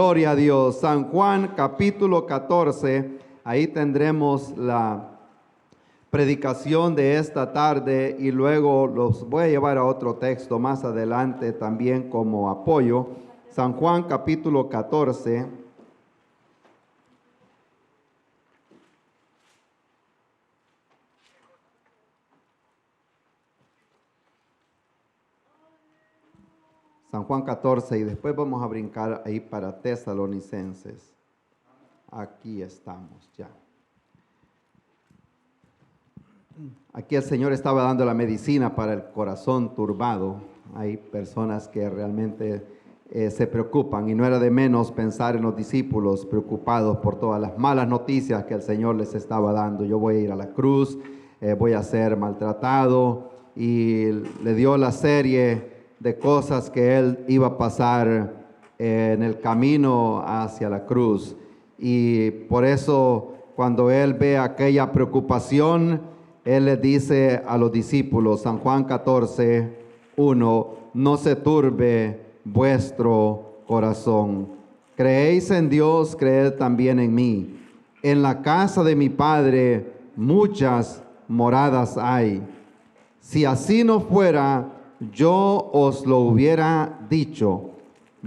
Gloria a Dios. San Juan capítulo 14, ahí tendremos la predicación de esta tarde y luego los voy a llevar a otro texto más adelante también como apoyo. San Juan capítulo 14. San Juan 14 y después vamos a brincar ahí para Tesalonicenses. Aquí estamos ya. Aquí el Señor estaba dando la medicina para el corazón turbado. Hay personas que realmente se preocupan y no era de menos pensar en los discípulos preocupados por todas las malas noticias que el Señor les estaba dando. Yo voy a ir a la cruz, voy a ser maltratado, y le dio la serie de cosas que él iba a pasar en el camino hacia la cruz. Y por eso cuando él ve aquella preocupación, él le dice a los discípulos, San Juan 14, 1, no se turbe vuestro corazón. Creéis en Dios, creed también en mí. En la casa de mi Padre muchas moradas hay. Si así no fuera, yo os lo hubiera dicho.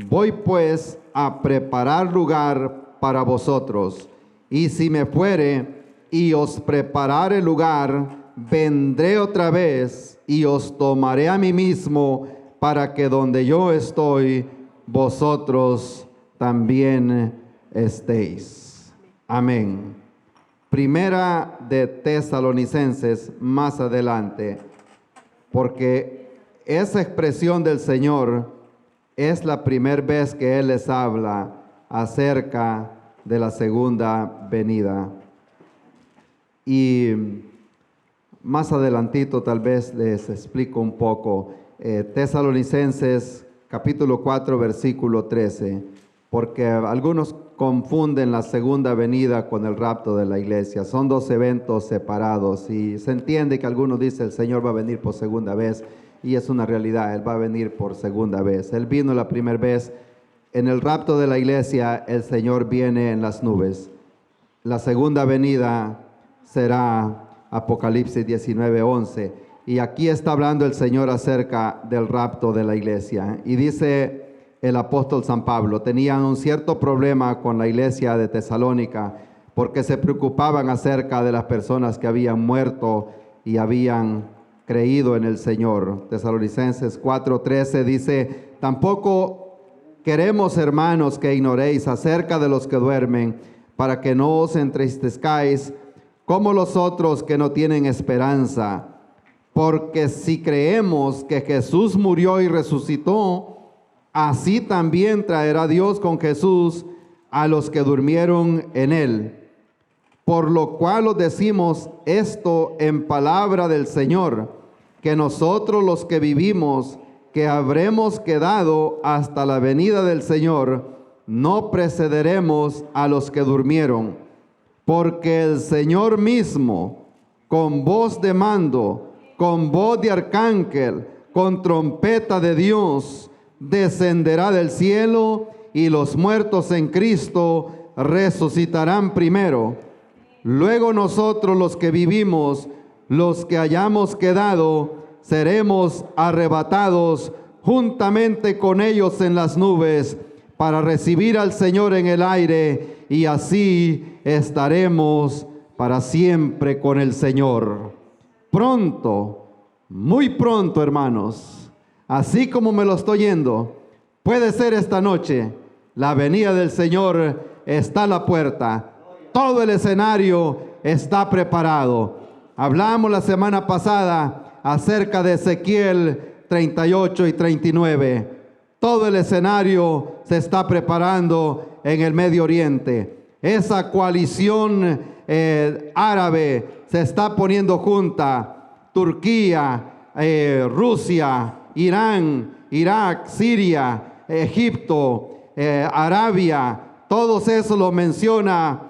Voy pues a preparar lugar para vosotros. Y si me fuere y os preparare lugar, vendré otra vez y os tomaré a mí mismo, para que donde yo estoy, vosotros también estéis. Amén. Primera de Tesalonicenses, más adelante, porque esa expresión del Señor es la primera vez que Él les habla acerca de la segunda venida. Y más adelantito tal vez les explico un poco. Tesalonicenses capítulo 4 versículo 13, porque algunos confunden la segunda venida con el rapto de la iglesia. Son dos eventos separados y se entiende que algunos dicen el Señor va a venir por segunda vez. Y es una realidad, Él va a venir por segunda vez. Él vino la primera vez. En el rapto de la iglesia, el Señor viene en las nubes. La segunda venida será Apocalipsis 19:11. Y aquí está hablando el Señor acerca del rapto de la iglesia. Y dice el apóstol San Pablo, tenían un cierto problema con la iglesia de Tesalónica, porque se preocupaban acerca de las personas que habían muerto y habían creído en el Señor. Tesalonicenses 4:13 dice, tampoco queremos, hermanos, que ignoréis acerca de los que duermen, para que no os entristezcáis como los otros que no tienen esperanza. Porque si creemos que Jesús murió y resucitó, así también traerá Dios con Jesús a los que durmieron en él. Por lo cual os decimos esto en palabra del Señor, que nosotros los que vivimos, que habremos quedado hasta la venida del Señor, no precederemos a los que durmieron. Porque el Señor mismo, con voz de mando, con voz de arcángel, con trompeta de Dios, descenderá del cielo, y los muertos en Cristo resucitarán primero. Luego nosotros los que vivimos, los que hayamos quedado, seremos arrebatados juntamente con ellos en las nubes para recibir al Señor en el aire, y así estaremos para siempre con el Señor. Pronto, muy pronto, hermanos, así como me lo estoy yendo, puede ser esta noche, la venida del Señor está a la puerta. Todo el escenario está preparado. Hablamos la semana pasada acerca de Ezequiel 38 y 39. Todo el escenario se está preparando en el Medio Oriente. Esa coalición árabe se está poniendo junta. Turquía, Rusia, Irán, Irak, Siria, Egipto, Arabia, todos esos los menciona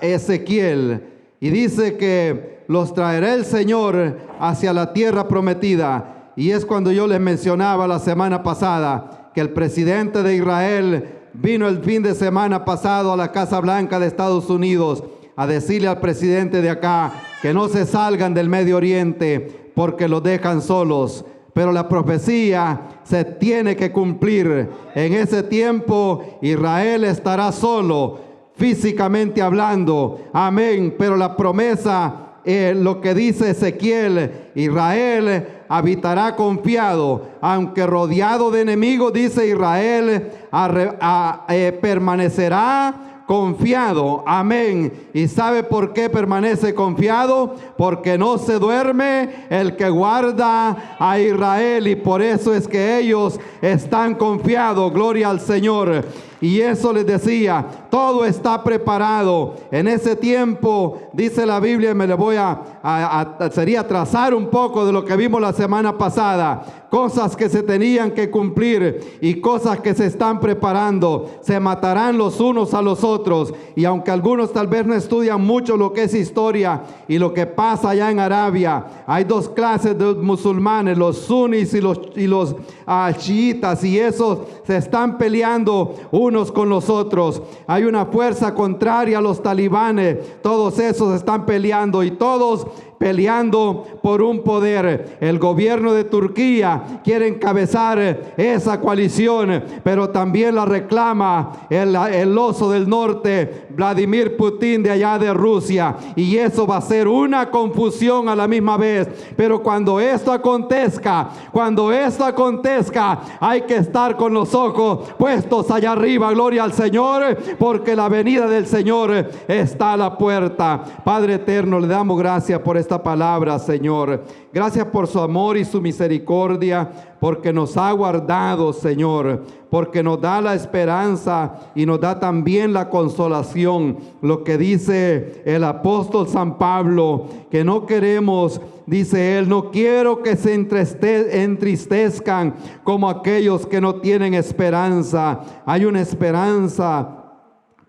Ezequiel. Y dice que los traerá el Señor hacia la tierra prometida. Y es cuando yo les mencionaba la semana pasada que el presidente de Israel vino el fin de semana pasado a la Casa Blanca de Estados Unidos a decirle al presidente de acá que no se salgan del Medio Oriente porque los dejan solos. Pero la profecía se tiene que cumplir. En ese tiempo Israel estará solo, físicamente hablando. Amén. Pero la promesa, lo que dice Ezequiel, Israel habitará confiado, aunque rodeado de enemigos, dice Israel, permanecerá confiado. Amén. ¿Y sabe por qué permanece confiado? Porque no se duerme el que guarda a Israel, y por eso es que ellos están confiados. Gloria al Señor. Y eso les decía, todo está preparado. En ese tiempo, dice la Biblia, me le voy sería trazar un poco de lo que vimos la semana pasada. Cosas que se tenían que cumplir y cosas que se están preparando. Se matarán los unos a los otros. Y aunque algunos tal vez no estudian mucho lo que es historia y lo que pasa allá en Arabia, hay dos clases de musulmanes, los sunis y los chiitas, y esos se están peleando unos con los otros. Hay una fuerza contraria a los talibanes. Todos esos están peleando, y todos peleando por un poder. El gobierno de Turquía quiere encabezar esa coalición, pero también la reclama el oso del norte, Vladimir Putin, de allá de Rusia, y eso va a ser una confusión a la misma vez. Pero cuando esto acontezca, hay que estar con los ojos puestos allá arriba. Gloria al Señor, porque la venida del Señor está a la puerta. Padre eterno, le damos gracias por esta palabra, Señor. Gracias por su amor y su misericordia, porque nos ha guardado, Señor, porque nos da la esperanza y nos da también la consolación. Lo que dice el apóstol San Pablo, que no queremos, dice él, no quiero que se entristezcan como aquellos que no tienen esperanza. Hay una esperanza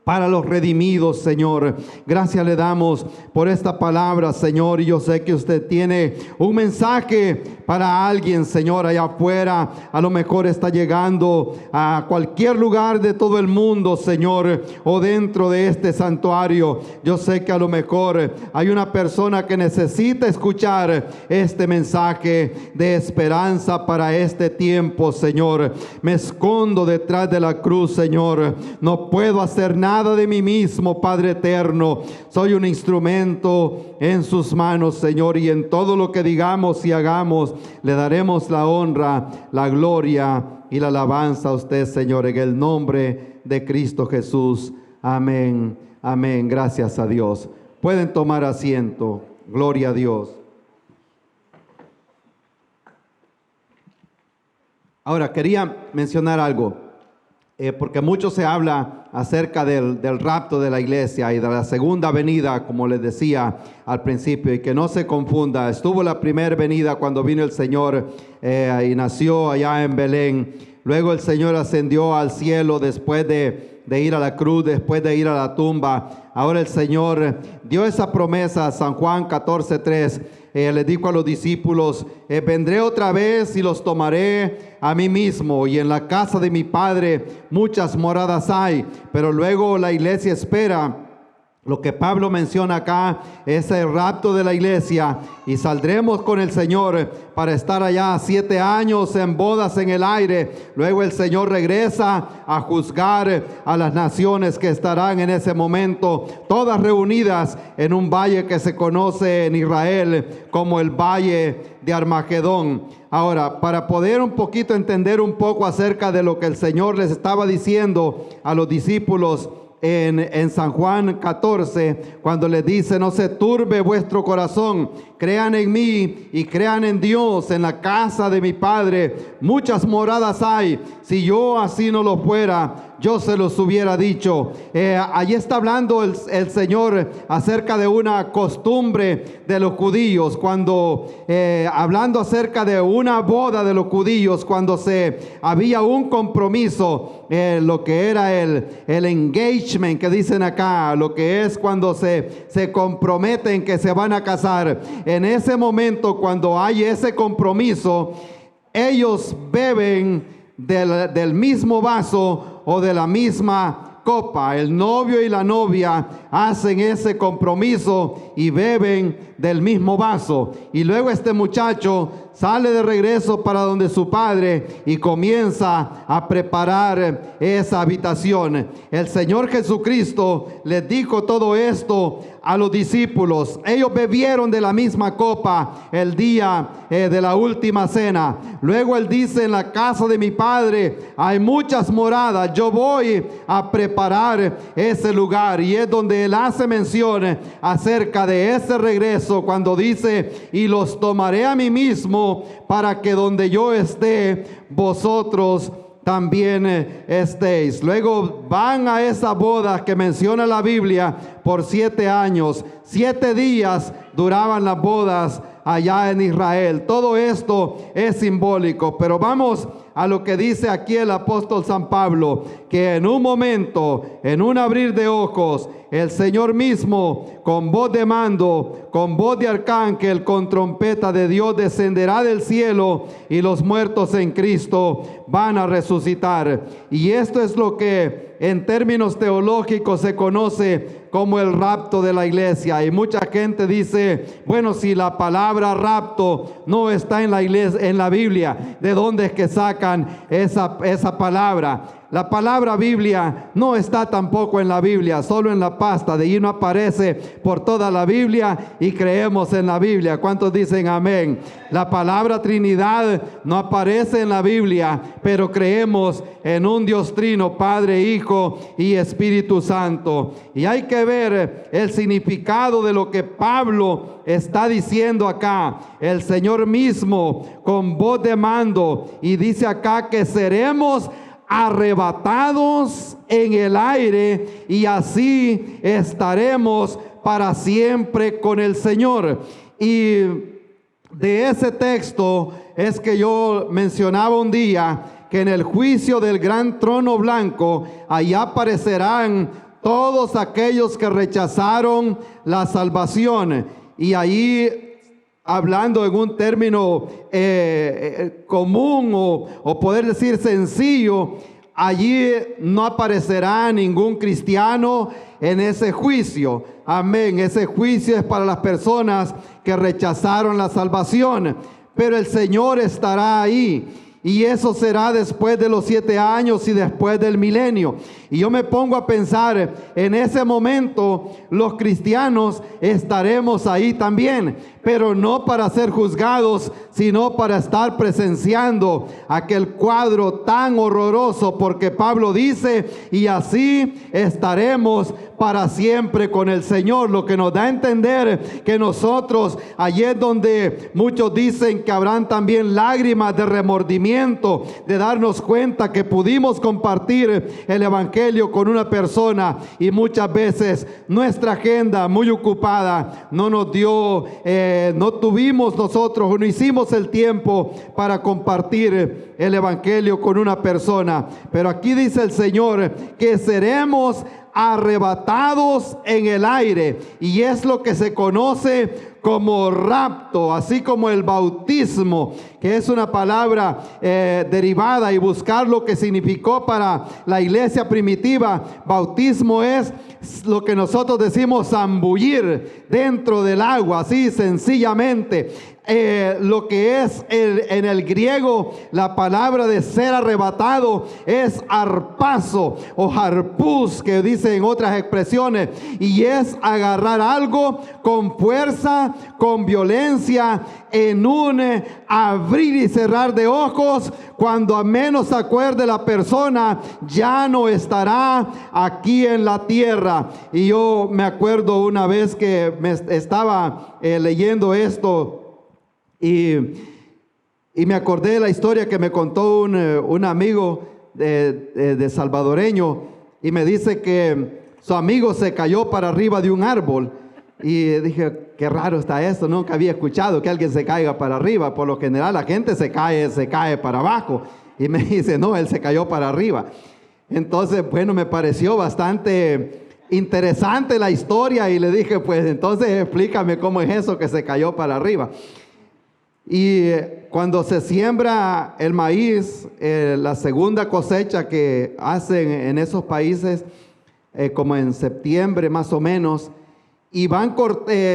para los redimidos, Señor. Gracias le damos por esta palabra, Señor. Y yo sé que usted tiene un mensaje para alguien, Señor, allá afuera. A lo mejor está llegando a cualquier lugar de todo el mundo, Señor, o dentro de este santuario. Yo sé que a lo mejor hay una persona que necesita escuchar este mensaje de esperanza para este tiempo, Señor. Me escondo detrás de la cruz, Señor. No puedo hacer nada de mí mismo, Padre eterno. Soy un instrumento en sus manos, Señor, y en todo lo que digamos y hagamos le daremos la honra, la gloria y la alabanza a usted, Señor, en el nombre de Cristo Jesús. Amén. Amén. Gracias a Dios. Pueden tomar asiento. Gloria a Dios. Ahora quería mencionar algo, porque mucho se habla acerca del rapto de la iglesia y de la segunda venida, como les decía al principio, y que no se confunda. Estuvo la primera venida cuando vino el Señor y nació allá en Belén. Luego el Señor ascendió al cielo después de ir a la cruz, después de ir a la tumba. Ahora el Señor dio esa promesa, San Juan 14:3. Le dijo a los discípulos, vendré otra vez y los tomaré a mí mismo, y en la casa de mi Padre muchas moradas hay. Pero luego la iglesia espera. Lo que Pablo menciona acá es el rapto de la iglesia, y saldremos con el Señor para estar allá 7 años en bodas en el aire. Luego el Señor regresa a juzgar a las naciones que estarán en ese momento, todas reunidas en un valle que se conoce en Israel como el Valle de Armagedón. Ahora, para poder un poquito entender un poco acerca de lo que el Señor les estaba diciendo a los discípulos en San Juan 14, cuando les dice, no se turbe vuestro corazón, crean en mí y crean en Dios. En la casa de mi Padre muchas moradas hay. Si yo así no lo fuera, yo se los hubiera dicho. Allí está hablando el Señor acerca de una costumbre de los judíos, cuando hablando acerca de una boda de los judíos, cuando había un compromiso, lo que era el engagement que dicen acá, lo que es cuando se comprometen que se van a casar. En ese momento, cuando hay ese compromiso, ellos beben del mismo vaso o de la misma copa. El novio y la novia hacen ese compromiso y beben del mismo vaso. Y luego este muchacho sale de regreso para donde su padre y comienza a preparar esa habitación. El Señor Jesucristo les dijo todo esto a los discípulos. Ellos bebieron de la misma copa el día de la última cena. Luego Él dice: en la casa de mi Padre hay muchas moradas, yo voy a preparar ese lugar. Y es donde Él hace mención acerca de ese regreso, cuando dice: y los tomaré a mí mismo, para que donde yo esté, vosotros también estéis. Luego van a esa boda que menciona la Biblia por 7 años. 7 días duraban las bodas allá en Israel. Todo esto es simbólico, pero vamos a lo que dice aquí el apóstol San Pablo, que en un momento, en un abrir de ojos, el Señor mismo, con voz de mando, con voz de arcángel, con trompeta de Dios, descenderá del cielo, y los muertos en Cristo van a resucitar. Y esto es lo que en términos teológicos se conoce como el rapto de la iglesia. Y mucha gente dice: bueno, si la palabra rapto no está en la iglesia, en la Biblia, ¿de dónde es que sacan esa palabra? La palabra Biblia no está tampoco en la Biblia, solo en la pasta. De allí no aparece por toda la Biblia y creemos en la Biblia. ¿Cuántos dicen amén? La palabra Trinidad no aparece en la Biblia, pero creemos en un Dios trino, Padre, Hijo y Espíritu Santo. Y hay que ver el significado de lo que Pablo está diciendo acá. El Señor mismo con voz de mando, y dice acá que seremos arrebatados en el aire, y así estaremos para siempre con el Señor. Y de ese texto es que yo mencionaba un día que en el juicio del gran trono blanco, allá aparecerán todos aquellos que rechazaron la salvación. Y ahí, hablando en un término común o poder decir sencillo, allí no aparecerá ningún cristiano en ese juicio. Amén. Ese juicio es para las personas que rechazaron la salvación, pero el Señor estará ahí. Y eso será después de los 7 años y después del milenio. Y yo me pongo a pensar, en ese momento los cristianos estaremos ahí también, pero no para ser juzgados, sino para estar presenciando aquel cuadro tan horroroso, porque Pablo dice: y así estaremos para siempre con el Señor. Lo que nos da a entender que nosotros, allí es donde muchos dicen que habrán también lágrimas de remordimiento, de darnos cuenta que pudimos compartir el evangelio con una persona y muchas veces nuestra agenda muy ocupada no nos dio, no tuvimos nosotros, no hicimos el tiempo para compartir el evangelio con una persona. Pero aquí dice el Señor que seremos arrebatados en el aire, y es lo que se conoce como rapto, así como el bautismo, que es una palabra derivada, y buscar lo que significó para la iglesia primitiva. Bautismo es lo que nosotros decimos zambullir dentro del agua, así sencillamente. Lo que es en el griego, la palabra de ser arrebatado es harpazo o harpus, que dice en otras expresiones, y es agarrar algo con fuerza, con violencia, en un abrir y cerrar de ojos. Cuando a menos se acuerde la persona, ya no estará aquí en la tierra. Y yo me acuerdo una vez que me estaba leyendo esto, y me acordé de la historia que me contó un amigo de salvadoreño, y me dice que su amigo se cayó para arriba de un árbol. Y dije: qué raro está esto, nunca había escuchado que alguien se caiga para arriba. Por lo general la gente se cae para abajo. Y me dice: no, él se cayó para arriba. Entonces, bueno, me pareció bastante interesante la historia, y le dije: pues entonces explícame cómo es eso que se cayó para arriba. Y cuando se siembra el maíz, la segunda cosecha que hacen en esos países, como en septiembre más o menos, y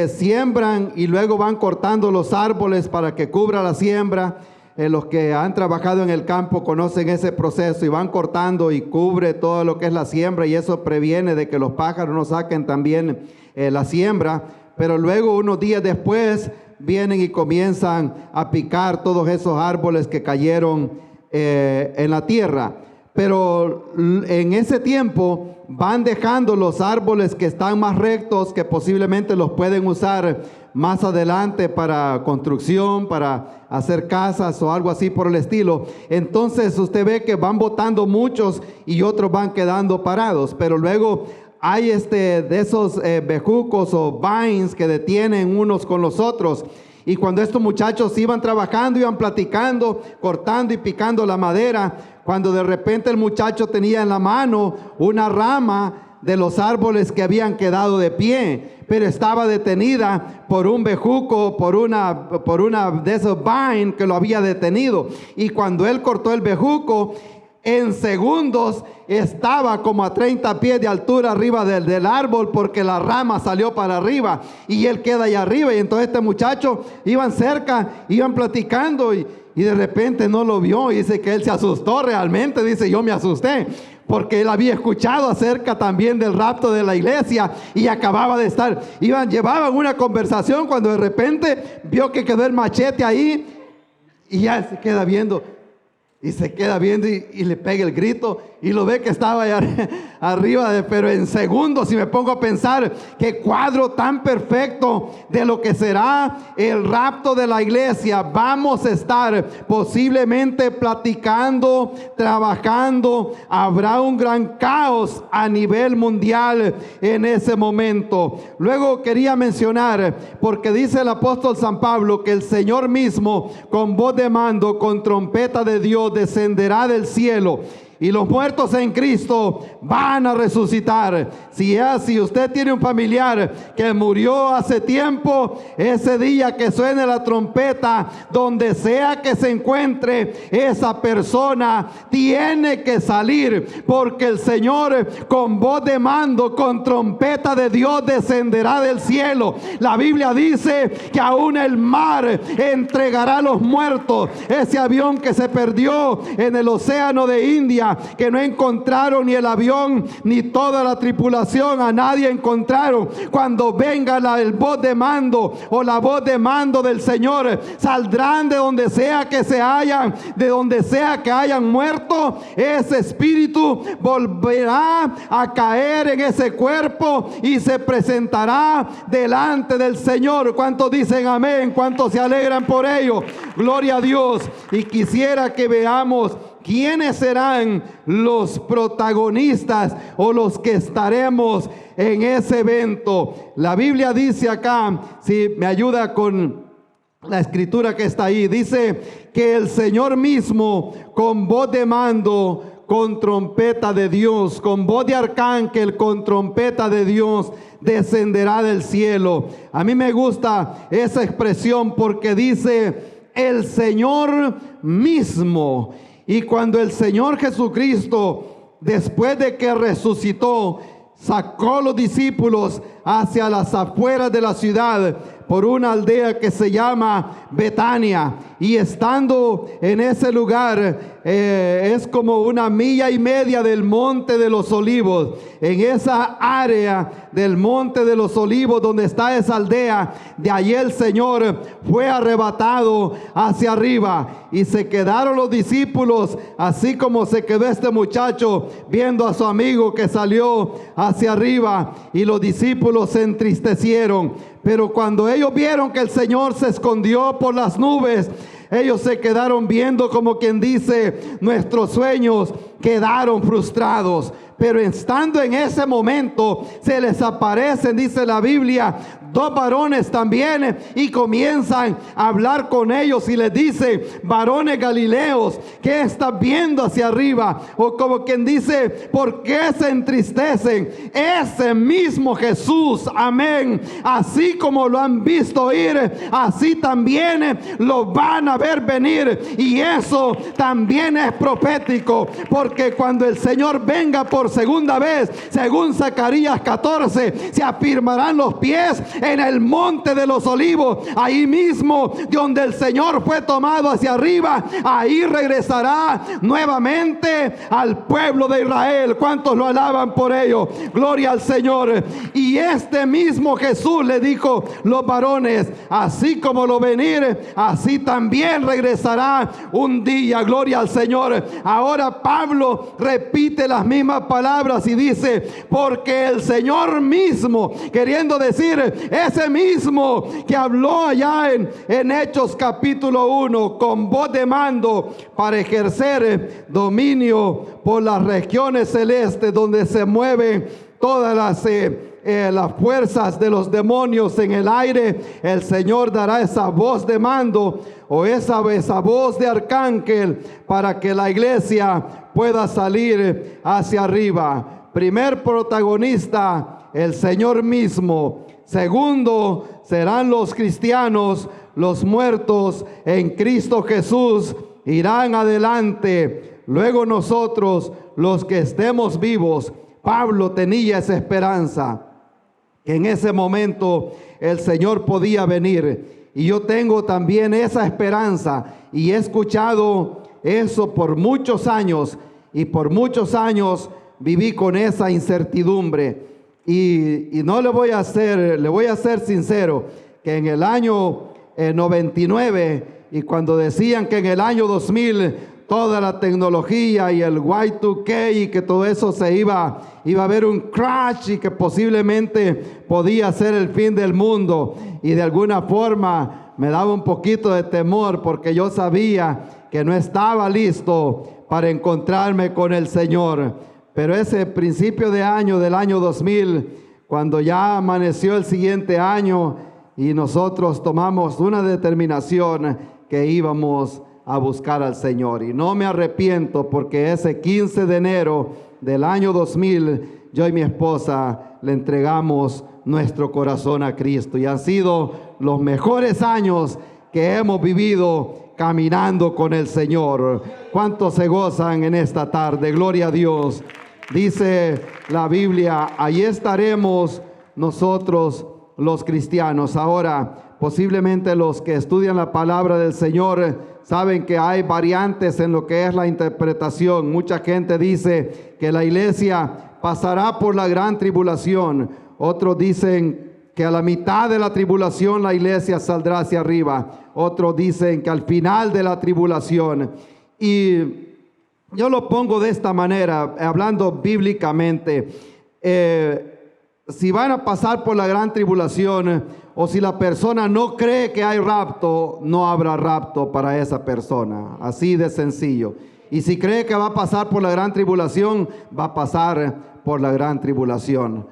siembran y luego van cortando los árboles para que cubra la siembra. Los que han trabajado en el campo conocen ese proceso, y van cortando y cubre todo lo que es la siembra, y eso previene de que los pájaros no saquen también la siembra. Pero luego, unos días después, vienen y comienzan a picar todos esos árboles que cayeron en la tierra. Pero en ese tiempo van dejando los árboles que están más rectos, que posiblemente los pueden usar más adelante para construcción, para hacer casas o algo así por el estilo. Entonces usted ve que van botando muchos y otros van quedando parados. Pero luego hay de esos bejucos o vines que detienen unos con los otros. Y cuando estos muchachos iban trabajando, iban platicando, cortando y picando la madera, cuando de repente el muchacho tenía en la mano una rama de los árboles que habían quedado de pie, pero estaba detenida por un bejuco, por una de esos vines que lo había detenido. Y cuando él cortó el bejuco, en segundos estaba como a 30 pies de altura arriba del árbol, porque la rama salió para arriba y él queda allá arriba. Y entonces este muchacho, iban cerca, iban platicando y de repente no lo vio, y dice que él se asustó realmente. Dice: yo me asusté, porque él había escuchado acerca también del rapto de la iglesia, y acababa de estar, llevaban una conversación, cuando de repente vio que quedó el machete ahí, y ya se queda viendo. Y se queda viendo y le pega el grito, y lo ve que estaba allá arriba. Pero en segundos, si me pongo a pensar, qué cuadro tan perfecto de lo que será el rapto de la iglesia. Vamos a estar posiblemente platicando, trabajando. Habrá un gran caos a nivel mundial en ese momento. Luego quería mencionar, porque dice el apóstol San Pablo, que el Señor mismo, con voz de mando, con trompeta de Dios, descenderá del cielo, y los muertos en Cristo van a resucitar. Si usted tiene un familiar que murió hace tiempo, ese día que suene la trompeta, donde sea que se encuentre esa persona, tiene que salir, porque el Señor, con voz de mando, con trompeta de Dios, descenderá del cielo. La Biblia dice que aún el mar entregará a los muertos. Ese avión que se perdió en el océano de India, que no encontraron ni el avión ni toda la tripulación, a nadie encontraron. Cuando venga el voz de mando, o la voz de mando del Señor, saldrán de donde sea que se hayan, de donde sea que hayan muerto. Ese espíritu volverá a caer en ese cuerpo y se presentará delante del Señor. ¿Cuántos dicen amén? ¿Cuántos se alegran por ello? Gloria a Dios. Y quisiera que veamos quiénes serán los protagonistas, o los que estaremos en ese evento. La Biblia dice acá, si me ayuda con la escritura que está ahí, dice que el Señor mismo, con voz de mando, con trompeta de Dios, con voz de arcángel, con trompeta de Dios, descenderá del cielo. A mí me gusta esa expresión, porque dice el Señor mismo. Y cuando el Señor Jesucristo, después de que resucitó, sacó a los discípulos hacia las afueras de la ciudad, por una aldea que se llama Betania, y estando en ese lugar, es como 1,5 millas del Monte de los Olivos. En esa área del Monte de los Olivos, donde está esa aldea, de allí el Señor fue arrebatado hacia arriba, y se quedaron los discípulos, así como se quedó este muchacho viendo a su amigo que salió hacia arriba, y los discípulos se entristecieron. Pero cuando ellos vieron que el Señor se escondió por las nubes, ellos se quedaron viendo, como quien dice, nuestros sueños quedaron frustrados. Pero estando en ese momento, se les aparecen, dice la Biblia, dos varones también, y comienzan a hablar con ellos y les dice: varones galileos, ¿qué estás viendo hacia arriba? O como quien dice: ¿por qué se entristecen? Ese mismo Jesús, amén, así como lo han visto ir, así también lo van a ver venir. Y eso también es profético, porque cuando el Señor venga por segunda vez, según Zacarías 14, se afirmarán los pies en el monte de los olivos, ahí mismo donde el Señor fue tomado hacia arriba. Ahí regresará nuevamente al pueblo de Israel. ¿Cuántos lo alaban por ello? Gloria al Señor. Y este mismo Jesús le dijo: los varones, así como lo venir, así también regresará un día. Gloria al Señor. Ahora Pablo repite las mismas palabras y dice: porque el Señor mismo, queriendo decir ese mismo que habló allá en Hechos capítulo 1, con voz de mando para ejercer dominio por las regiones celestes, donde se mueven todas las fuerzas de los demonios en el aire. El Señor dará esa voz de mando, o esa voz de arcángel, para que la iglesia pueda salir hacia arriba. Primer protagonista, el Señor mismo. Segundo, serán los cristianos, los muertos en Cristo Jesús, irán adelante. Luego nosotros, los que estemos vivos. Pablo tenía esa esperanza, que en ese momento el Señor podía venir. Y yo tengo también esa esperanza, y he escuchado eso por muchos años, y por muchos años viví con esa incertidumbre. Y no le voy a ser sincero, que en el año 99, y cuando decían que en el año 2000 toda la tecnología y el Y2K y que todo eso iba a haber un crash y que posiblemente podía ser el fin del mundo, y de alguna forma me daba un poquito de temor, porque yo sabía que no estaba listo para encontrarme con el Señor. Pero ese principio de año del año 2000, cuando ya amaneció el siguiente año y nosotros tomamos una determinación que íbamos a buscar al Señor. Y no me arrepiento, porque ese 15 de enero del año 2000, yo y mi esposa le entregamos nuestro corazón a Cristo. Y han sido los mejores años que hemos vivido caminando con el Señor. ¿Cuántos se gozan en esta tarde? Gloria a Dios. Dice la Biblia: allí estaremos nosotros los cristianos. Ahora, posiblemente los que estudian la palabra del Señor saben que hay variantes en lo que es la interpretación. Mucha gente dice que la iglesia pasará por la gran tribulación. Otros dicen que a la mitad de la tribulación la iglesia saldrá hacia arriba. Otros dicen que al final de la tribulación. Y yo lo pongo de esta manera, hablando bíblicamente. Si van a pasar por la gran tribulación, o si la persona no cree que hay rapto, no habrá rapto para esa persona. Así de sencillo. Y si cree que va a pasar por la gran tribulación, va a pasar por la gran tribulación.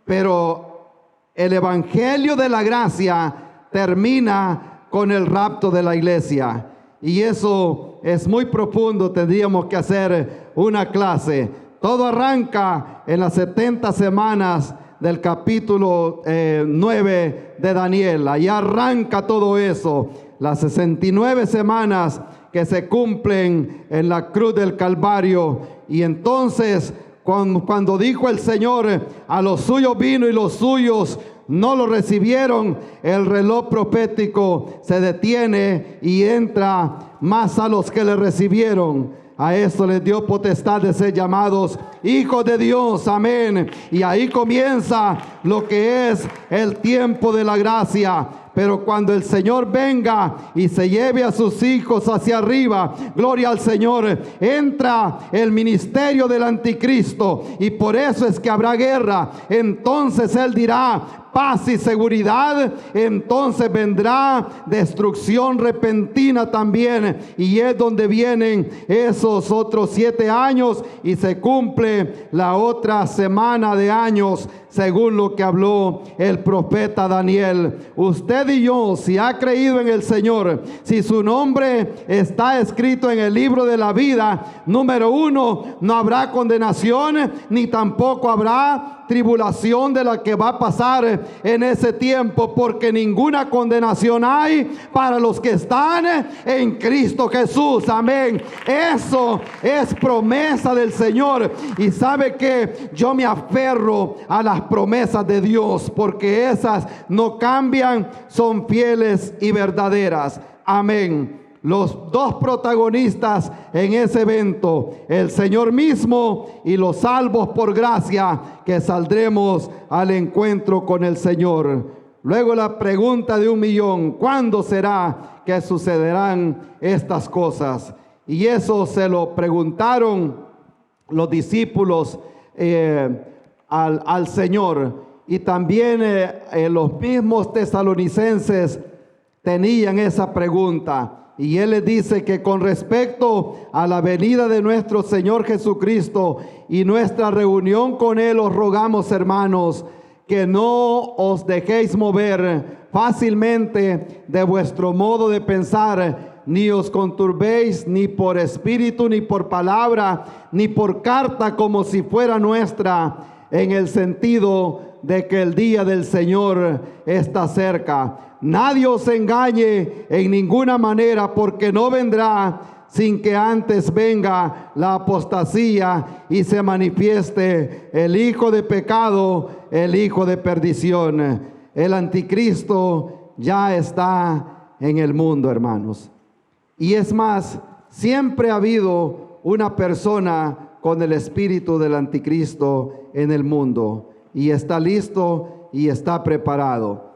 Pero el evangelio de la gracia termina con el rapto de la iglesia. Y eso es muy profundo. Tendríamos que hacer una clase. Todo arranca en las 70 semanas del capítulo 9 de Daniel. Ahí arranca todo eso. Las 69 semanas que se cumplen en la cruz del Calvario. Y entonces, cuando dijo el Señor: a los suyos vino y los suyos no lo recibieron, el reloj profético se detiene y entra más a los que le recibieron. A esto les dio potestad de ser llamados hijos de Dios. Amén. Y ahí comienza lo que es el tiempo de la gracia. Pero cuando el Señor venga y se lleve a sus hijos hacia arriba, gloria al Señor, entra el ministerio del anticristo, y por eso es que habrá guerra. Entonces Él dirá: paz y seguridad. Entonces vendrá destrucción repentina también, y es donde vienen esos otros 7 años y se cumple la otra semana de años, según lo que habló el profeta Daniel. Usted y yo, si ha creído en el Señor, si su nombre está escrito en el libro de la vida, número 1, no habrá condenación, ni tampoco habrá tribulación de la que va a pasar en ese tiempo, porque ninguna condenación hay para los que están en Cristo Jesús. Amén. Eso es promesa del Señor. Y sabe que yo me aferro a las promesas de Dios, porque esas no cambian, son fieles y verdaderas. Amén. Los 2 protagonistas en ese evento, el Señor mismo y los salvos por gracia, que saldremos al encuentro con el Señor. Luego la pregunta de 1.000.000: ¿cuándo será que sucederán estas cosas? Y eso se lo preguntaron los discípulos al Señor. Y también los mismos tesalonicenses tenían esa pregunta. Y Él les dice que con respecto a la venida de nuestro Señor Jesucristo y nuestra reunión con Él, os rogamos, hermanos, que no os dejéis mover fácilmente de vuestro modo de pensar, ni os conturbéis ni por espíritu, ni por palabra, ni por carta, como si fuera nuestra, en el sentido de que el día del Señor está cerca. Nadie os engañe en ninguna manera, porque no vendrá sin que antes venga la apostasía y se manifieste el hijo de pecado, el hijo de perdición. El anticristo ya está en el mundo, hermanos. Y es más, siempre ha habido una persona con el espíritu del anticristo en el mundo, y está listo y está preparado.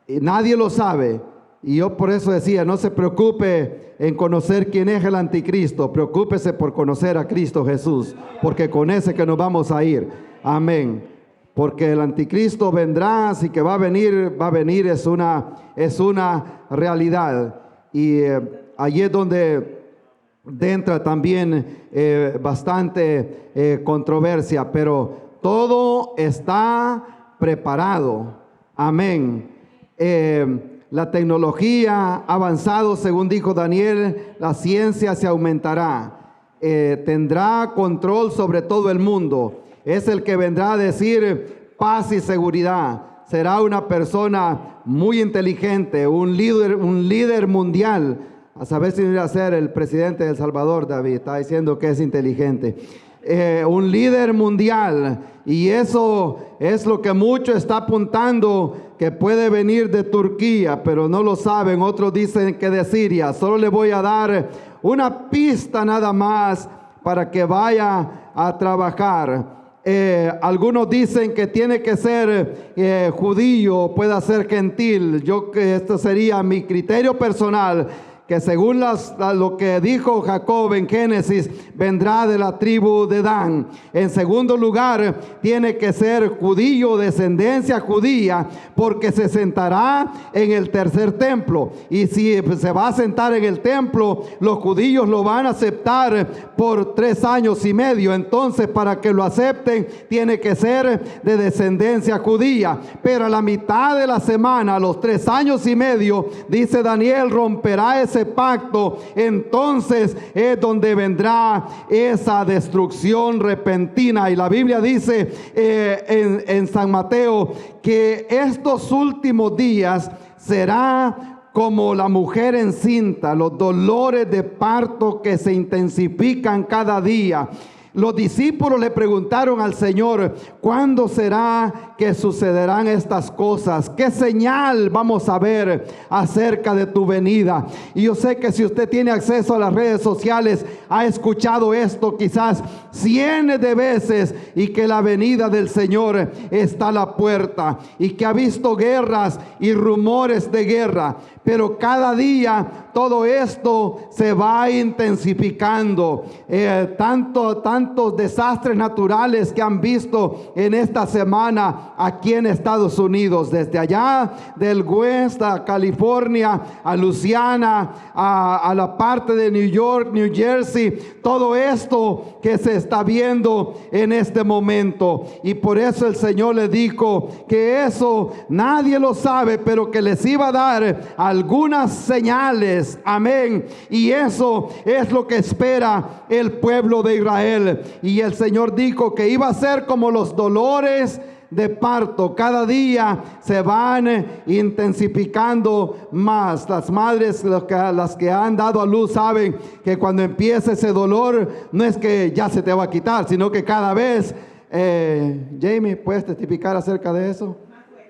Y nadie lo sabe, y yo por eso decía: no se preocupe en conocer quién es el anticristo, preocúpese por conocer a Cristo Jesús, porque con ese que nos vamos a ir. Amén. Porque el anticristo vendrá, así que va a venir, es una realidad. Y allí es donde entra también bastante controversia, pero todo está preparado. Amén. La tecnología ha avanzado, según dijo Daniel, la ciencia se aumentará, tendrá control sobre todo el mundo. Es el que vendrá a decir paz y seguridad. Será una persona muy inteligente, un líder mundial. A saber si va a ser el presidente de El Salvador. David está diciendo que es inteligente. Un líder mundial, y eso es lo que mucho está apuntando, que puede venir de Turquía, pero no lo saben. Otros dicen que de Siria. Solo le voy a dar una pista nada más para que vaya a trabajar. Algunos dicen que tiene que ser judío, puede ser gentil. Esto sería mi criterio personal, que según lo que dijo Jacob en Génesis, vendrá de la tribu de Dan. En segundo lugar, tiene que ser judío, descendencia judía, porque se sentará en el tercer templo. Y si se va a sentar en el templo, los judíos lo van a aceptar por 3 años y medio. Entonces, para que lo acepten, tiene que ser de descendencia judía. Pero a la mitad de la semana, a los 3 años y medio, dice Daniel, romperá ese pacto. Entonces es donde vendrá esa destrucción repentina. Y la Biblia dice en San Mateo que estos últimos días será como la mujer encinta, los dolores de parto que se intensifican cada día. Los discípulos le preguntaron al Señor: ¿cuándo será que sucederán estas cosas? ¿Qué señal vamos a ver acerca de tu venida? Y yo sé que si usted tiene acceso a las redes sociales, ha escuchado esto quizás cientos de veces, y que la venida del Señor está a la puerta, y que ha visto guerras y rumores de guerra. Pero cada día todo esto se va intensificando. Tantos desastres naturales que han visto en esta semana aquí en Estados Unidos, desde allá del West a California, a Luisiana, a la parte de New York, New Jersey, todo esto que se está viendo en este momento. Y por eso el Señor les dijo que eso nadie lo sabe, pero que les iba a dar algunas señales. Amén. Y eso es lo que espera el pueblo de Israel. Y el Señor dijo que iba a ser como los dolores de parto. Cada día se van intensificando más. Las madres, las que han dado a luz, saben que cuando empieza ese dolor, no es que ya se te va a quitar, sino que cada vez, Jamie, ¿puedes testificar acerca de eso?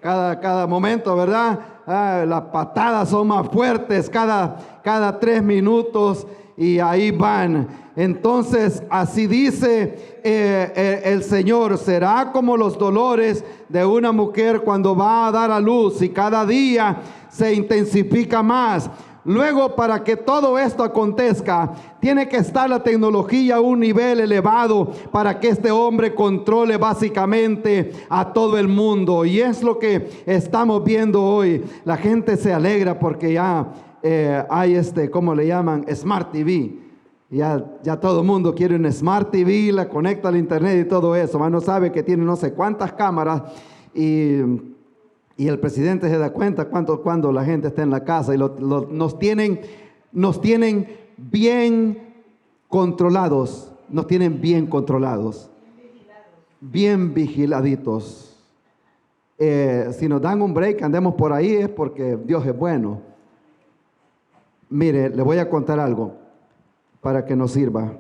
Cada momento, ¿verdad? Las patadas son más fuertes cada 3 minutos, y ahí van. Entonces, así dice el Señor: será como los dolores de una mujer cuando va a dar a luz, y cada día se intensifica más. Luego, para que todo esto acontezca, tiene que estar la tecnología a un nivel elevado para que este hombre controle básicamente a todo el mundo. Y es lo que estamos viendo hoy. La gente se alegra porque ya hay ¿cómo le llaman? Smart TV. Ya todo el mundo quiere un Smart TV, la conecta al internet y todo eso. No sabe que tiene no sé cuántas cámaras, y el presidente se da cuenta cuando la gente está en la casa, y nos tienen bien controlados, bien vigiladitos. Si nos dan un break, andemos por ahí, es porque Dios es bueno. Mire, le voy a contar algo para que nos sirva.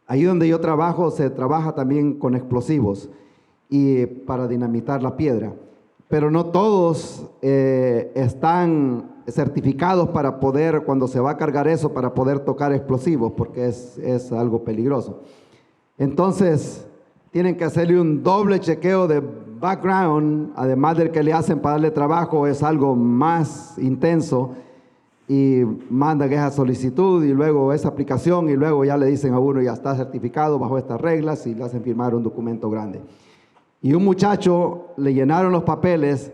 Ahí donde yo trabajo, se trabaja también con explosivos y para dinamitar la piedra. Pero no todos están certificados para poder, cuando se va a cargar eso, para poder tocar explosivos, porque es algo peligroso. Entonces, tienen que hacerle un doble chequeo de background, además del que le hacen para darle trabajo, es algo más intenso, y mandan esa solicitud y luego esa aplicación, y luego ya le dicen a uno: ya está certificado bajo estas reglas, y le hacen firmar un documento grande. Y un muchacho le llenaron los papeles,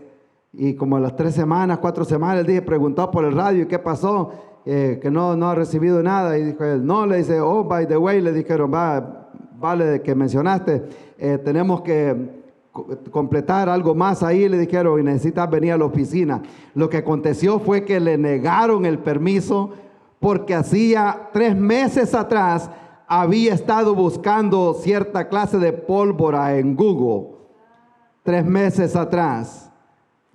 y como a las 3 semanas, 4 semanas, preguntó por el radio: ¿qué pasó? Que no ha recibido nada. Y dijo él: no, le dice: oh, by the way, le dijeron: vale que mencionaste, tenemos que completar algo más ahí, le dijeron, y necesitas venir a la oficina. Lo que aconteció fue que le negaron el permiso, porque hacía 3 meses atrás había estado buscando cierta clase de pólvora en Google. 3 meses atrás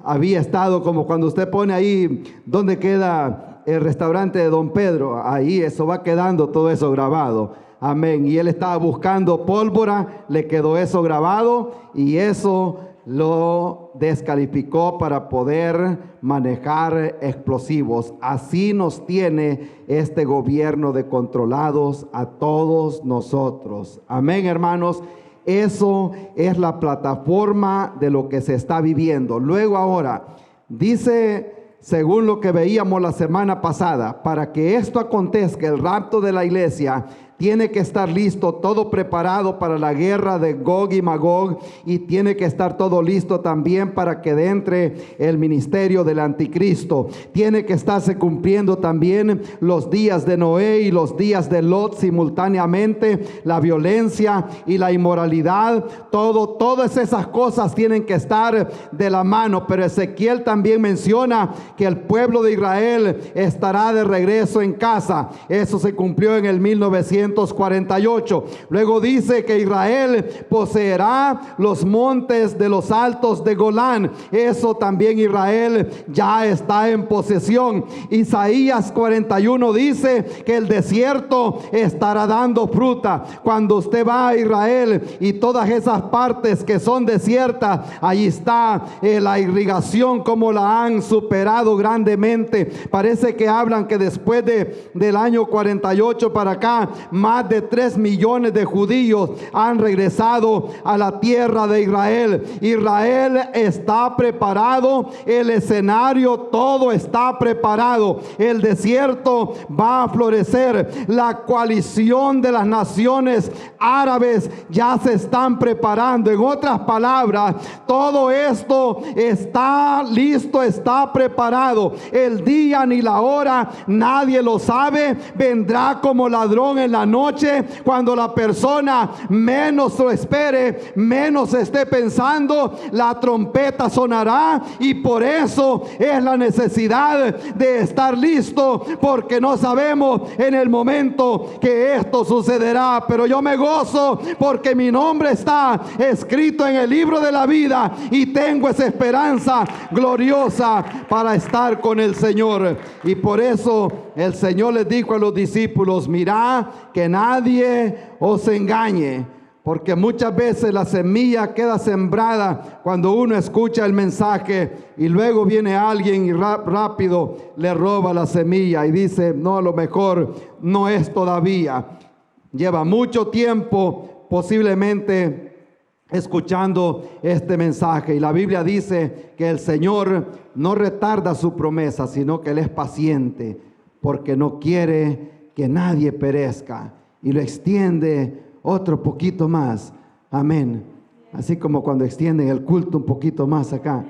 había estado, como cuando usted pone ahí donde queda el restaurante de Don Pedro, ahí eso va quedando todo eso grabado. Amén. Y él estaba buscando pólvora, le quedó eso grabado, y eso lo descalificó para poder manejar explosivos. Así nos tiene este gobierno de controlados a todos nosotros. Amén, hermanos. Eso es la plataforma de lo que se está viviendo. Luego ahora, dice, según lo que veíamos la semana pasada, para que esto acontezca, el rapto de la iglesia, tiene que estar listo, todo preparado para la guerra de Gog y Magog, y tiene que estar todo listo también para que entre el ministerio del anticristo. Tiene que estarse cumpliendo también los días de Noé y los días de Lot simultáneamente, la violencia y la inmoralidad, todas esas cosas tienen que estar de la mano. Pero Ezequiel también menciona que el pueblo de Israel estará de regreso en casa. Eso se cumplió en el 1900 1948. Luego dice que Israel poseerá los montes de los altos de Golán. Eso también Israel ya está en posesión. Isaías 41 dice que el desierto estará dando fruta. Cuando usted va a Israel y todas esas partes que son desiertas, ahí está la irrigación, como la han superado grandemente. Parece que hablan que después del año 48 para acá, más de 3 millones de judíos han regresado a la tierra de Israel. Israel está preparado, el escenario todo está preparado, el desierto va a florecer, la coalición de las naciones árabes ya se están preparando. En otras palabras, todo esto está listo, está preparado. El día ni la hora nadie lo sabe. Vendrá como ladrón en la noche, cuando la persona menos lo espere, menos esté pensando, la trompeta sonará. Y por eso es la necesidad de estar listo, porque no sabemos en el momento que esto sucederá. Pero yo me gozo porque mi nombre está escrito en el libro de la vida y tengo esa esperanza gloriosa para estar con el Señor. Y por eso el Señor les dijo a los discípulos: mirad que nadie os engañe, porque muchas veces la semilla queda sembrada cuando uno escucha el mensaje y luego viene alguien y rápido le roba la semilla y dice: no, a lo mejor no es todavía. Lleva mucho tiempo posiblemente escuchando este mensaje, y la Biblia dice que el Señor no retarda su promesa, sino que Él es paciente, porque no quiere que nadie perezca, y lo extiende otro poquito más. Amén. Así como cuando extienden el culto un poquito más acá,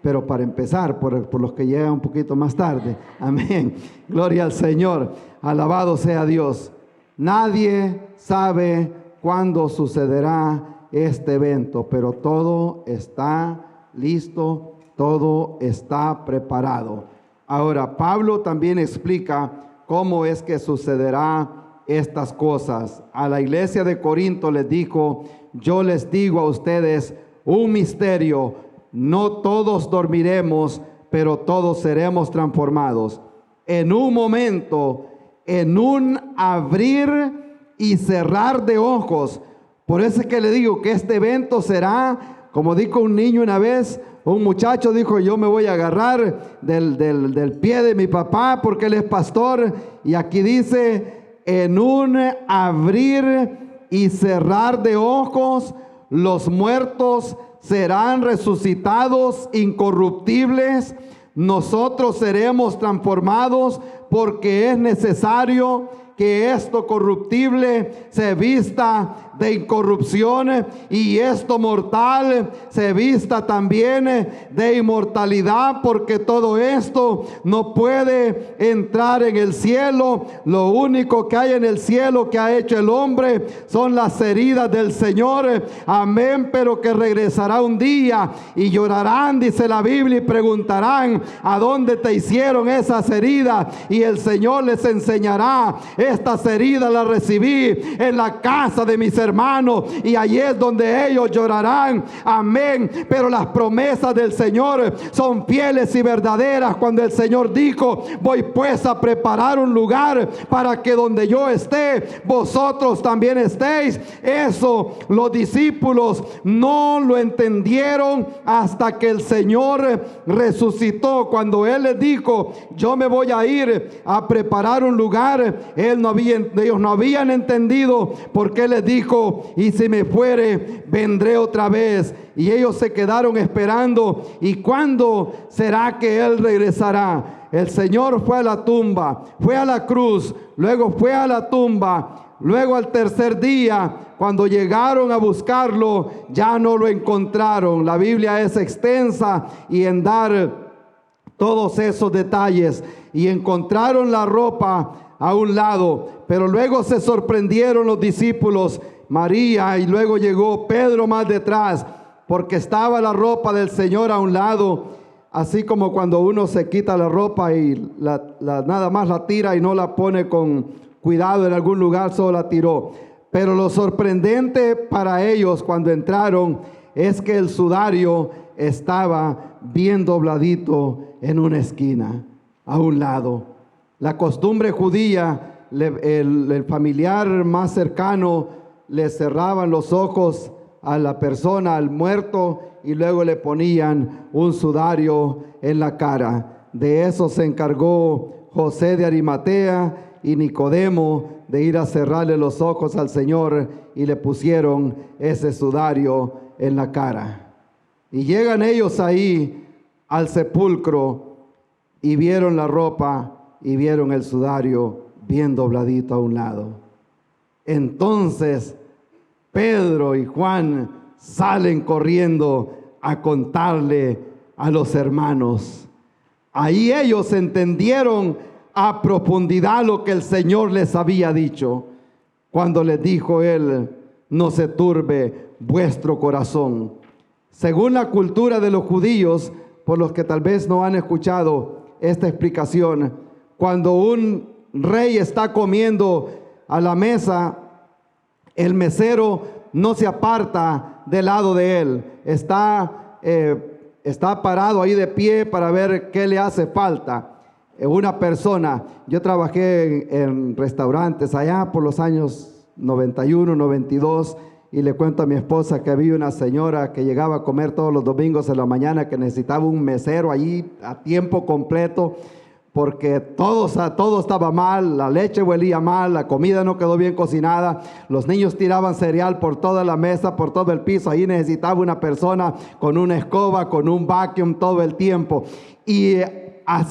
pero para empezar por los que llegan un poquito más tarde. Amén. Gloria al Señor. Alabado sea Dios. Nadie sabe cuándo sucederá este evento, pero todo está listo, todo está preparado. Ahora, Pablo también explica cómo es que sucederá estas cosas. A la iglesia de Corinto les dijo: yo les digo a ustedes un misterio, no todos dormiremos, pero todos seremos transformados. En un momento, en un abrir y cerrar de ojos. Por eso es que le digo que este evento será, como dijo un niño una vez, un muchacho dijo: yo me voy a agarrar del pie de mi papá porque él es pastor. Y aquí dice: en un abrir y cerrar de ojos, los muertos serán resucitados incorruptibles. Nosotros seremos transformados, porque es necesario que esto corruptible se vista de incorrupción y esto mortal se vista también de inmortalidad, porque todo esto no puede entrar en el cielo. Lo único que hay en el cielo que ha hecho el hombre son las heridas del Señor. Amén. Pero que regresará un día y llorarán, dice la Biblia, y preguntarán: ¿a dónde te hicieron esas heridas? Y el Señor les enseñará: estas heridas las recibí en la casa de mis hermanos, y allí es donde ellos llorarán. Amén. Pero las promesas del Señor son fieles y verdaderas. Cuando el Señor dijo: voy pues a preparar un lugar para que donde yo esté, vosotros también estéis. Eso los discípulos no lo entendieron hasta que el Señor resucitó. Cuando Él les dijo: yo me voy a ir a preparar un lugar, ellos no habían entendido, porque Él les dijo: y si me fuere, vendré otra vez. Y ellos se quedaron esperando. ¿Y cuándo será que Él regresará? El Señor fue a la tumba, fue a la cruz, luego fue a la tumba, luego al tercer día, cuando llegaron a buscarlo, ya no lo encontraron. La Biblia es extensa y en dar todos esos detalles. Y encontraron la ropa a un lado, pero luego se sorprendieron los discípulos, María, y luego llegó Pedro más detrás, porque estaba la ropa del Señor a un lado, así como cuando uno se quita la ropa y nada más la tira y no la pone con cuidado, en algún lugar solo la tiró. Pero lo sorprendente para ellos cuando entraron es que el sudario estaba bien dobladito en una esquina, a un lado. La costumbre judía, el familiar más cercano le cerraban los ojos a la persona, al muerto, y luego le ponían un sudario en la cara. De eso se encargó José de Arimatea y Nicodemo, de ir a cerrarle los ojos al Señor, y le pusieron ese sudario en la cara. Y llegan ellos ahí al sepulcro y vieron la ropa y vieron el sudario bien dobladito a un lado. Entonces Pedro y Juan salen corriendo a contarle a los hermanos. Ahí ellos entendieron a profundidad lo que el Señor les había dicho cuando les dijo Él: no se turbe vuestro corazón. Según la cultura de los judíos, por los que tal vez no han escuchado esta explicación, cuando un rey está comiendo a la mesa, el mesero no se aparta del lado de él, está parado ahí de pie para ver qué le hace falta. Una persona, yo trabajé en restaurantes allá por los años 91, 92, y le cuento a mi esposa que había una señora que llegaba a comer todos los domingos en la mañana, que necesitaba un mesero allí a tiempo completo, porque todo estaba mal, la leche huelía mal, la comida no quedó bien cocinada, los niños tiraban cereal por toda la mesa, por todo el piso. Ahí necesitaba una persona con una escoba, con un vacuum todo el tiempo. Y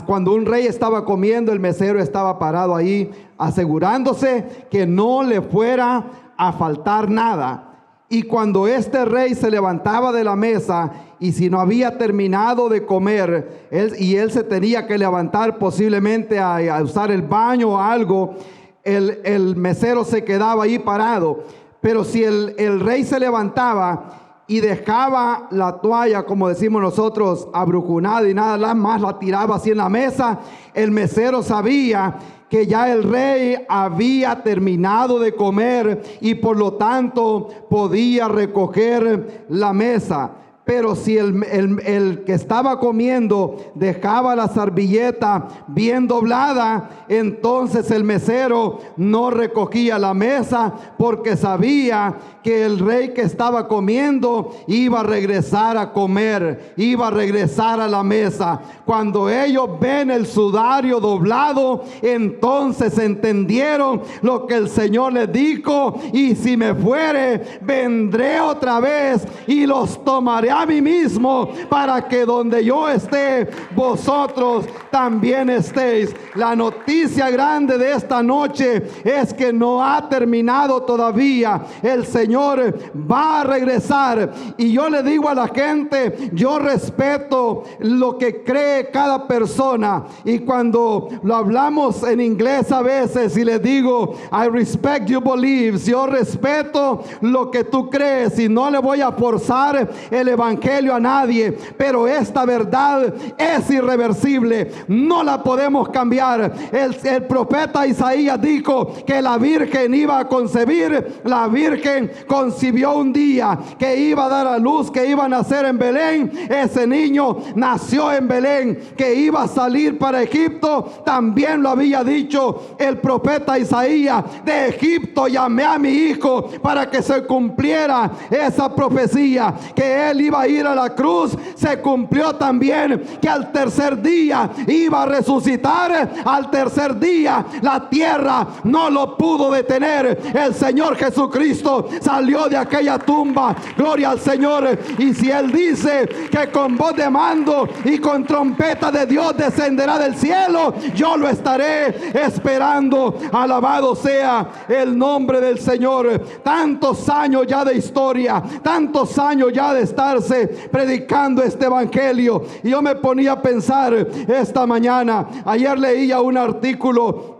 cuando un rey estaba comiendo, el mesero estaba parado ahí asegurándose que no le fuera a faltar nada. Y cuando este rey se levantaba de la mesa, y si no había terminado de comer, él se tenía que levantar posiblemente a usar el baño o algo, el mesero se quedaba ahí parado. Pero si el rey se levantaba y dejaba la toalla, como decimos nosotros, abrujunada, y nada más la tiraba así en la mesa, el mesero sabía que ya el rey había terminado de comer y por lo tanto podía recoger la mesa. Pero si el que estaba comiendo dejaba la servilleta bien doblada, entonces el mesero no recogía la mesa, porque sabía que el rey que estaba comiendo iba a regresar a comer, iba a regresar a la mesa. Cuando ellos ven el sudario doblado, entonces entendieron lo que el Señor les dijo: y si me fuere, vendré otra vez y los tomaré a mí mismo, para que donde yo esté, vosotros también estéis. La noticia grande de esta noche es que no ha terminado todavía. El Señor va a regresar, y yo le digo a la gente, yo respeto lo que cree cada persona, y cuando lo hablamos en inglés a veces y le digo I respect your beliefs, yo respeto lo que tú crees y no le voy a forzar el evangelio a nadie, pero esta verdad es irreversible, no la podemos cambiar. El profeta Isaías dijo que la virgen iba a concebir. La virgen concibió un día, que iba a dar a luz, que iba a nacer en Belén. Ese niño nació en Belén. Que iba a salir para Egipto, también lo había dicho el profeta Isaías: de Egipto llamé a mi hijo, para que se cumpliera esa profecía. Que él iba a ir a la cruz, se cumplió también. Que al tercer día iba a resucitar. Al tercer día la tierra no lo pudo detener. El Señor Jesucristo salió de aquella tumba, gloria al Señor. Y si Él dice que con voz de mando y con trompeta de Dios descenderá del cielo, yo lo estaré esperando. Alabado sea el nombre del Señor. Tantos años ya de historia, tantos años ya de estar levantarse predicando este evangelio. Y yo me ponía a pensar esta mañana, ayer leía un artículo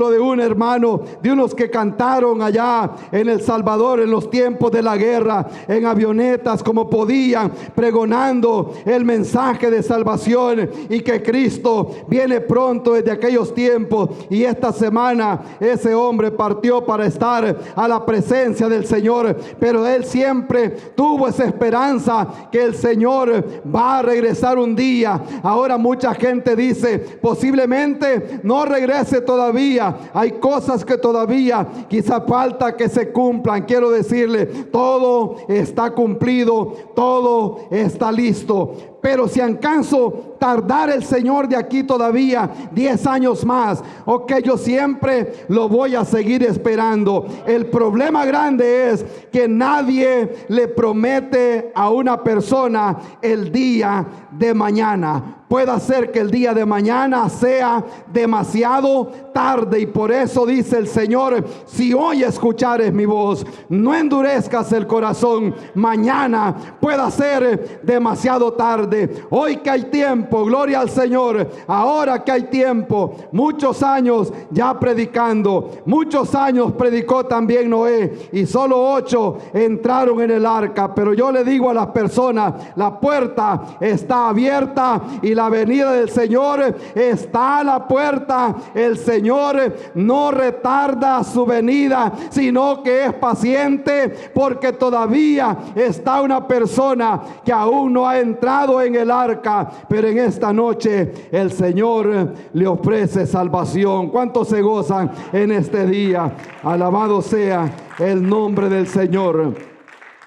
de un hermano, de unos que cantaron allá en El Salvador en los tiempos de la guerra, en avionetas como podían, pregonando el mensaje de salvación y que Cristo viene pronto desde aquellos tiempos. Y esta semana ese hombre partió para estar a la presencia del Señor, pero él siempre tuvo esa esperanza que el Señor va a regresar un día. Ahora mucha gente dice, posiblemente no regrese todavía, hay cosas que todavía quizá falta que se cumplan. Quiero decirle, todo está cumplido, todo está listo. Pero si acaso tardar el Señor de aquí todavía 10 años más, ok, yo siempre lo voy a seguir esperando. El problema grande es que nadie le promete a una persona el día de mañana. Puede ser que el día de mañana sea demasiado tarde, y por eso dice el Señor: si hoy escuchares mi voz, no endurezcas el corazón. Mañana puede ser demasiado tarde. Hoy que hay tiempo, gloria al Señor. Ahora que hay tiempo, muchos años ya predicando, muchos años predicó también Noé, y solo 8 entraron en el arca. Pero yo le digo a las personas, la puerta está abierta y la venida del Señor está a la puerta. El Señor no retarda su venida, sino que es paciente, porque todavía está una persona que aún no ha entrado en el arca. Pero en esta noche el Señor le ofrece salvación. ¿Cuántos se gozan en este día? Alabado sea el nombre del Señor.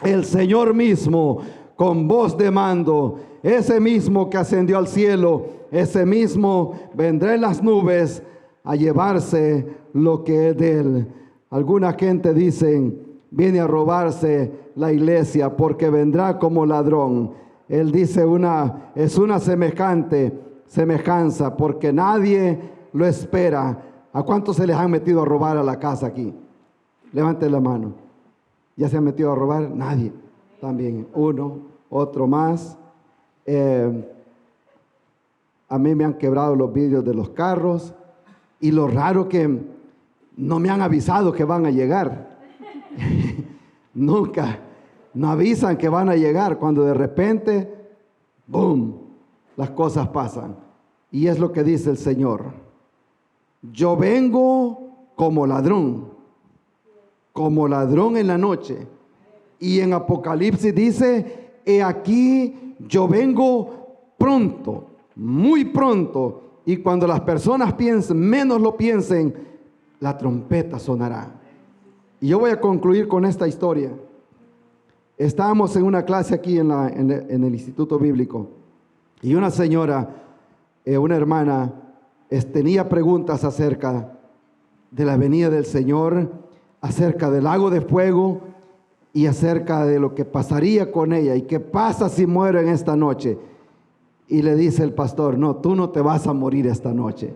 El Señor mismo, con voz de mando, ese mismo que ascendió al cielo, ese mismo vendrá en las nubes a llevarse lo que es de él. Alguna gente dice, viene a robarse la iglesia porque vendrá como ladrón. Él dice es una semejanza, porque nadie lo espera. ¿A cuántos se les han metido a robar a la casa aquí? Levanten la mano. ¿Ya se han metido a robar? Nadie. También uno, otro más. A mí me han quebrado los vidrios de los carros, y lo raro que no me han avisado que van a llegar. Nunca, no avisan que van a llegar, cuando de repente, ¡boom!, las cosas pasan. Y es lo que dice el Señor: yo vengo como ladrón en la noche. Y en Apocalipsis dice, he aquí yo vengo pronto, muy pronto. Y cuando las personas menos lo piensen, la trompeta sonará. Y yo voy a concluir con esta historia. Estábamos en una clase aquí en el Instituto Bíblico, y una señora, una hermana, tenía preguntas acerca de la venida del Señor, acerca del lago de fuego y acerca de lo que pasaría con ella y qué pasa si muere en esta noche. Y le dice el pastor: no, tú no te vas a morir esta noche.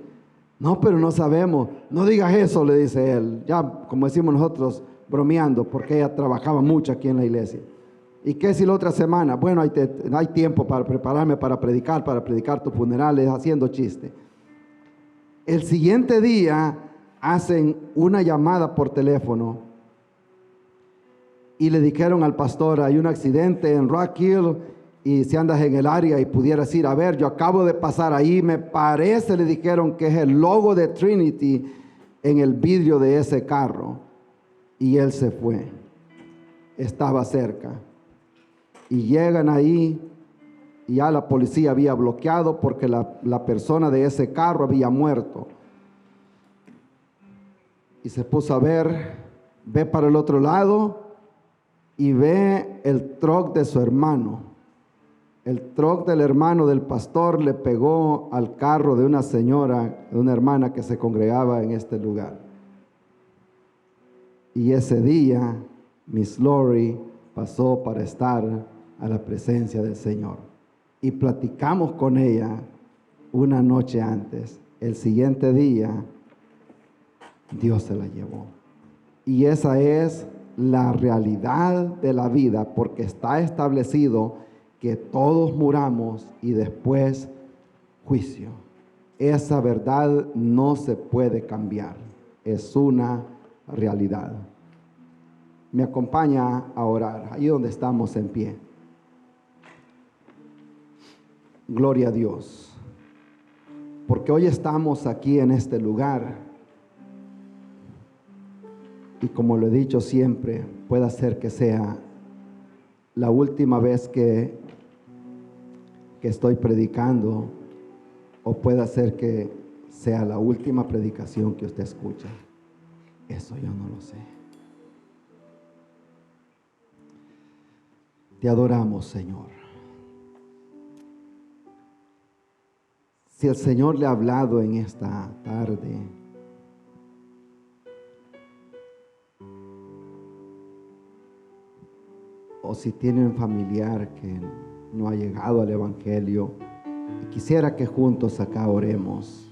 No, pero no sabemos. No digas eso, le dice él, ya como decimos nosotros, bromeando, porque ella trabajaba mucho aquí en la iglesia. ¿Y qué si la otra semana? Bueno, hay tiempo para prepararme para predicar tu funeral, haciendo chiste. El siguiente día hacen una llamada por teléfono y le dijeron al pastor: hay un accidente en Rock Hill, y si andas en el área y pudieras ir a ver, yo acabo de pasar ahí, me parece, le dijeron, que es el logo de Trinity en el vidrio de ese carro. Y él se fue, estaba cerca. Y llegan ahí, y ya la policía había bloqueado porque la persona de ese carro había muerto. Y se puso a ver, ve para el otro lado y ve el truck de su hermano. El truck del hermano del pastor le pegó al carro de una señora, de una hermana que se congregaba en este lugar. Y ese día Miss Lori pasó para estar a la presencia del Señor. Y platicamos con ella una noche antes. El siguiente día Dios se la llevó. Y esa es la realidad de la vida, porque está establecido que todos muramos y después juicio. Esa verdad no se puede cambiar. Es una realidad. Me acompaña a orar, ahí donde estamos en pie. Gloria a Dios. Porque hoy estamos aquí en este lugar. Y como lo he dicho siempre, puede ser que sea la última vez que estoy predicando, o puede ser que sea la última predicación que usted escucha. Eso yo no lo sé. Te adoramos, Señor. Si el Señor le ha hablado en esta tarde, o si tiene un familiar que no ha llegado al Evangelio y quisiera que juntos acá oremos,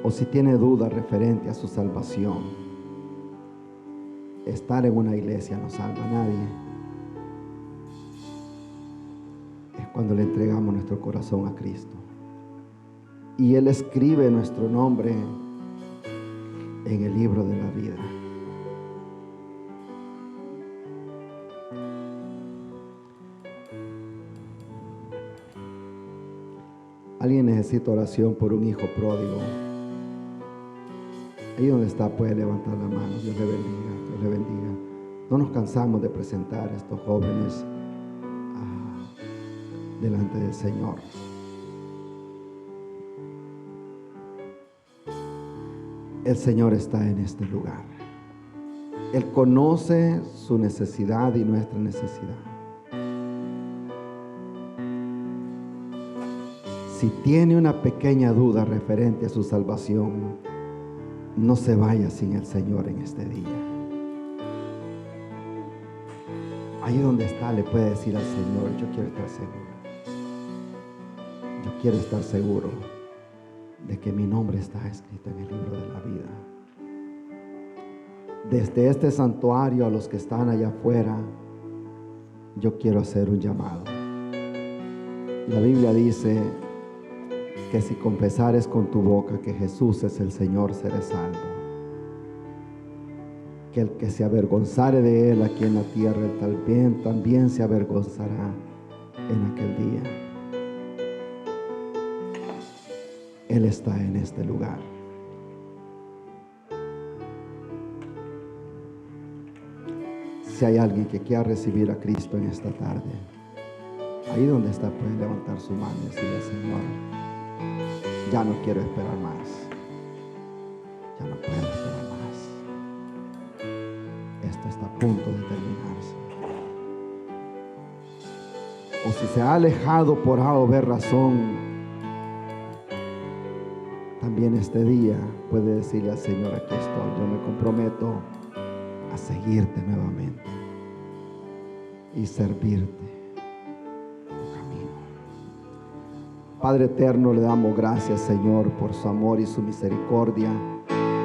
o si tiene dudas referente a su salvación, estar en una iglesia no salva a nadie. Es cuando le entregamos nuestro corazón a Cristo y Él escribe nuestro nombre en el libro de la vida. Alguien necesita oración por un hijo pródigo. Ahí donde está puede levantar la mano. Dios le bendiga, Dios le bendiga. No nos cansamos de presentar a estos jóvenes delante del Señor. El Señor está en este lugar. Él conoce su necesidad y nuestra necesidad. Si tiene una pequeña duda referente a su salvación, no se vaya sin el Señor en este día. Ahí donde está le puede decir al Señor: yo quiero estar seguro. Yo quiero estar seguro de que mi nombre está escrito en el libro de la vida. Desde este santuario a los que están allá afuera, yo quiero hacer un llamado. La Biblia dice que si confesares con tu boca que Jesús es el Señor, serás salvo. Que el que se avergonzare de Él aquí en la tierra, Él también se avergonzará en aquel día. Él está en este lugar. Si hay alguien que quiera recibir a Cristo en esta tarde, ahí donde está puede levantar su mano y decirle: Señor, ya no quiero esperar más. Ya no puedo esperar más. Esto está a punto de terminarse. O si se ha alejado por A o B razón, también este día puede decirle al Señor: aquí estoy, yo me comprometo a seguirte nuevamente y servirte. Padre eterno, le damos gracias, Señor, por su amor y su misericordia,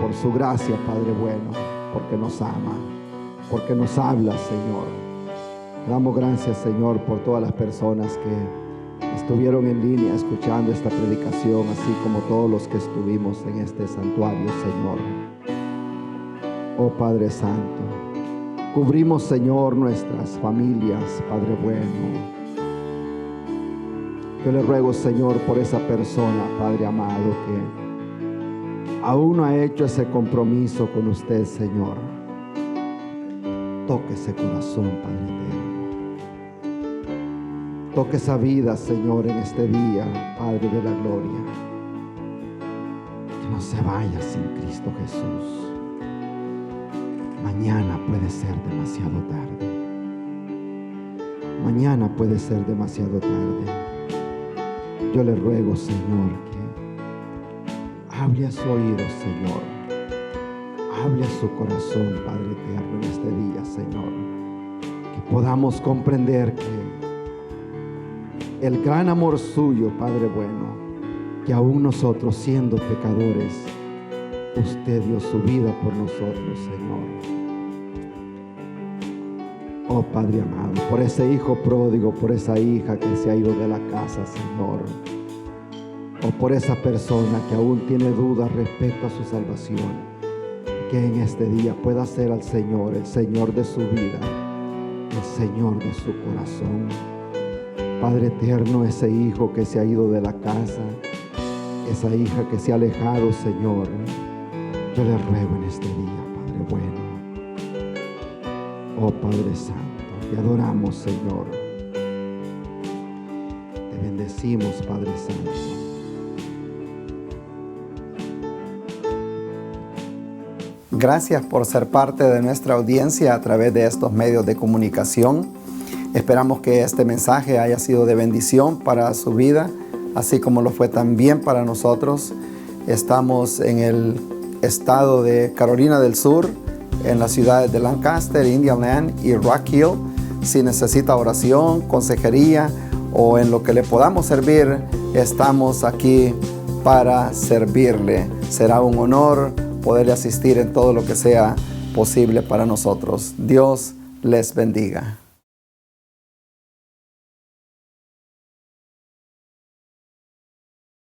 por su gracia, Padre bueno, porque nos ama, porque nos habla, Señor. Le damos gracias, Señor, por todas las personas que estuvieron en línea escuchando esta predicación, así como todos los que estuvimos en este santuario, Señor. Oh Padre Santo, cubrimos, Señor, nuestras familias, Padre bueno. Yo le ruego, Señor, por esa persona, Padre amado, que aún no ha hecho ese compromiso con usted, Señor. Toque ese corazón, Padre eterno. Toque esa vida, Señor, en este día, Padre de la gloria. Que no se vaya sin Cristo Jesús. Mañana puede ser demasiado tarde. Mañana puede ser demasiado tarde. Yo le ruego, Señor, que hable a su oído, Señor. Hable a su corazón, Padre eterno, en este día, Señor. Que podamos comprender que el gran amor suyo, Padre bueno, que aún nosotros siendo pecadores, usted dio su vida por nosotros, Señor. Oh Padre amado, por ese hijo pródigo, por esa hija que se ha ido de la casa, Señor. O por esa persona que aún tiene dudas respecto a su salvación. Que en este día pueda ser al Señor, el Señor de su vida, el Señor de su corazón. Padre eterno, ese hijo que se ha ido de la casa, esa hija que se ha alejado, Señor, yo le ruego en este día, Padre bueno. Oh Padre Santo, te adoramos, Señor. Te bendecimos, Padre Santo. Gracias por ser parte de nuestra audiencia a través de estos medios de comunicación. Esperamos que este mensaje haya sido de bendición para su vida, así como lo fue también para nosotros. Estamos en el estado de Carolina del Sur, en las ciudades de Lancaster, Indian Land y Rock Hill. Si necesita oración, consejería o en lo que le podamos servir, estamos aquí para servirle. Será un honor poderle asistir en todo lo que sea posible para nosotros. Dios les bendiga.